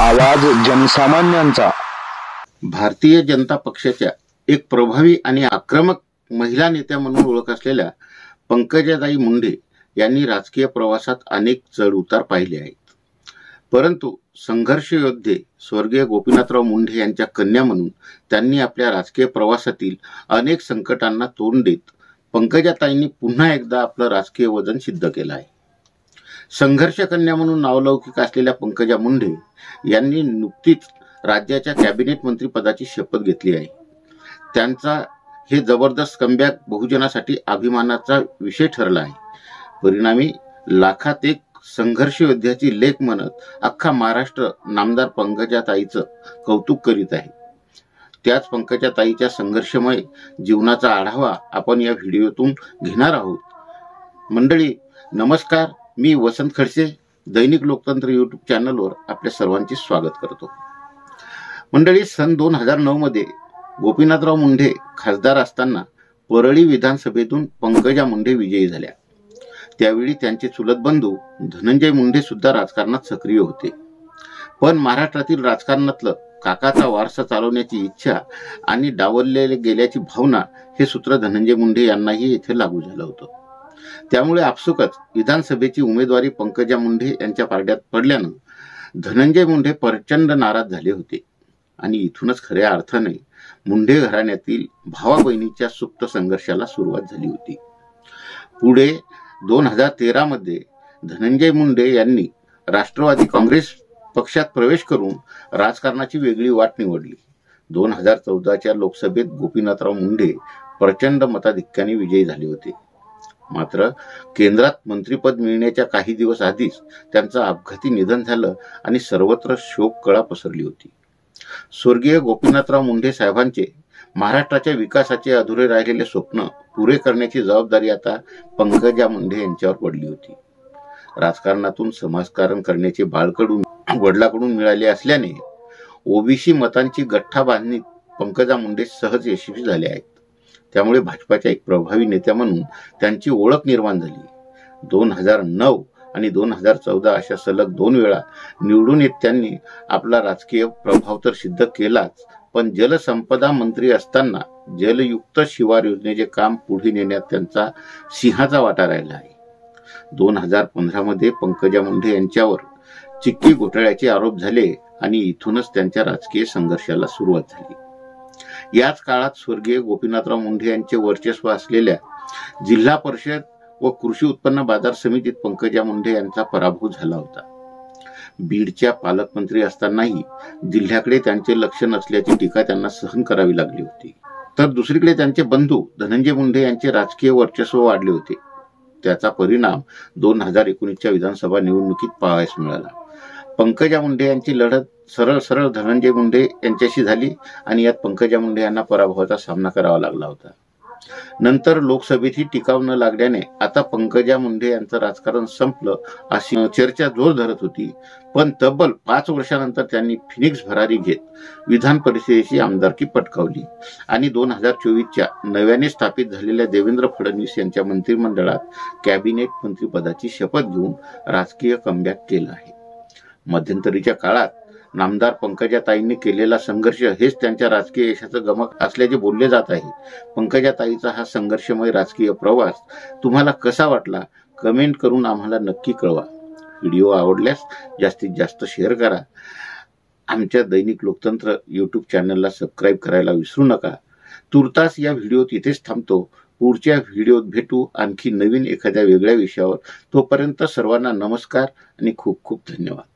आवाज जनसामान्यांचा। भारतीय जनता पक्षाच्या एक प्रभावी आणि आक्रमक महिला नेत्या म्हणून ओळख असलेल्या पंकजाताई मुंडे यांनी राजकीय प्रवासात अनेक चढ-उतार पाहिले आहेत, परंतु संघर्ष योद्धे स्वर्गीय गोपीनाथराव मुंडे यांच्या कन्या म्हणून त्यांनी आपल्या राजकीय प्रवासातील अनेक संकटांना तोंड देत पंकजाताईंनी पुन्हा एकदा आपलं राजकीय वजन सिद्ध केलं आहे। संघर्ष कन्या म्हणून नावलौकिक असलेल्या पंकजा मुंडे यांनी नुकतीच राज्याच्या कॅबिनेट मंत्री पदाची शपथ घेतली आहे। त्यांचा हे जबरदस्त कमबॅक बहुजनासाठी अभिमानाचा विषय ठरला आहे। परिणामी लाखात एक संघर्ष योद्ध्याची लेख म्हणत अख्खा महाराष्ट्र नामदार पंकजाताईचं कौतुक करीत आहे। त्याच पंकजाताईच्या संघर्षमय जीवनाचा आढावा आपण या व्हिडिओतून घेणार आहोत। मंडळी नमस्कार, मी वसंत खडसे दैनिक लोकतंत्र यूट्यूब चॅनलवर आपल्या सर्वांचे स्वागत करतो। मंडळी सन 2009 मध्ये गोपीनाथराव मुंडे खासदार असताना परळी विधानसभेतून पंकजा मुंडे विजयी झाल्या। त्यावेळी त्यांचे चुलत बंधू धनंजय मुंडे सुद्धा राजकारणात सक्रिय होते, पण महाराष्ट्रातील राजकारणातलं काकाचा वारसा चालवण्याची इच्छा आणि डावलले गेल्याची भावना हे सूत्र धनंजय मुंडे यांनाही येथे लागू झालं होतं। त्यामुळे आपसुकच विधानसभेची उमेदवारी पंकजा मुंडे यांच्या पारड्यात पडल्यानं धनंजय मुंडे प्रचंड नाराज झाले होते आणि इथूनच खऱ्या अर्थाने मुंडे घराण्यातील भावा बहिणीच्या सुप्त संघर्षाला सुरुवात झाली होती। पुढे 2013 मध्ये धनंजय मुंडे यांनी राष्ट्रवादी काँग्रेस पक्षात प्रवेश करून राजकारणाची वेगळी वाट निवडली। 2014च्या लोकसभेत गोपीनाथराव मुंडे प्रचंड मताधिक्याने विजयी झाले होते, मात्र केंद्रात मंत्रिपद मिळण्याच्या काही दिवस आधीच त्यांचं अपघाती निधन झालं आणि सर्वत्र शोककळा पसरली होती। स्वर्गीय गोपीनाथराव मुंडे साहेबांचे महाराष्ट्राच्या विकासाचे अधुरे राहिलेले स्वप्न पुरे करण्याची जबाबदारी आता पंकजा मुंडे यांच्यावर पडली होती। राजकारणातून समाजकारण करण्याचे बाळकडून वडिलांकडून मिळाले असल्याने ओबीसी मतांची गठ्ठा बांधणीत पंकजा मुंडे सहज यशस्वी झाले आहेत। त्यामुळे भाजपाच्या एक प्रभावी नेत्या म्हणून त्यांची ओळख निर्माण झाली। 2009 आणि 2014 अशा सलग 2 वेळा निवडून येत त्यांनी आपला राजकीय प्रभाव तर सिद्ध केलाच, पण जलसंपदा मंत्री असताना जलयुक्त शिवार योजनेचे काम पुढे नेण्यात त्यांचा सिंहाचा वाटा राहिला आहे। 2015 मध्ये पंकजा मुंडे यांच्यावर चिक्की घोटाळ्याचे आरोप झाले आणि इथूनच त्यांच्या राजकीय संघर्षाला सुरुवात झाली। याच काळात स्वर्गीय गोपीनाथराव मुंडे यांचे वर्चस्व असलेल्या जिल्हा परिषद व कृषी उत्पन्न बाजार समितीत पंकजा मुंडे यांचा पराभव झाला होता। बीडच्या पालकमंत्री असतानाही जिल्ह्याकडे त्यांचे लक्ष नसल्याची टीका त्यांना सहन करावी लागली होती। तर दुसरीकडे त्यांचे बंधू धनंजय मुंडे यांचे राजकीय वर्चस्व वाढले होते। त्याचा परिणाम 2019च्या विधानसभा निवडणुकीत पाहावयास मिळाला। पंकजा मुंडे यांची लढत सरळ धनंजय मुंडे यांच्याशी झाली आणि यात पंकजा मुंडे यांना पराभवाचा सामना करावा लागला होता। नंतर लोकसभेतही टिकाव न लागल्याने आता पंकजा मुंडे यांचं राजकारण संपलं अशी चर्चा जोर धरत होती, पण तब्बल 5 वर्षानंतर त्यांनी फिनिक्स भरारी घेत विधान परिषदेची आमदारकी पटकावली आणि 2024च्या नव्याने स्थापित झालेल्या देवेंद्र फडणवीस यांच्या मंत्रिमंडळात कॅबिनेट मंत्रिपदाची शपथ घेऊन राजकीय कमबॅक केलं आहे। मध्यंतरीच्या काळात नामदार पंकजाताईंनी केलेला संघर्ष हेच त्यांच्या राजकीय यशाचं गमक असल्याचे बोलले जात आहे। पंकजाताईचा हा संघर्षमय राजकीय प्रवास तुम्हाला कसा वाटला कमेंट करून आम्हाला नक्की कळवा। व्हिडिओ आवडल्यास जास्तीत जास्त शेअर करा। आमच्या दैनिक लोकतंत्र यूट्यूब चॅनलला सबस्क्राईब करायला विसरू नका। तुर्तास या व्हिडिओत इथेच थांबतो। पुढच्या व्हिडिओत भेटू आणखी नवीन एखाद्या वेगळ्या विषयावर। तोपर्यंत सर्वांना नमस्कार आणि खूप खूप धन्यवाद।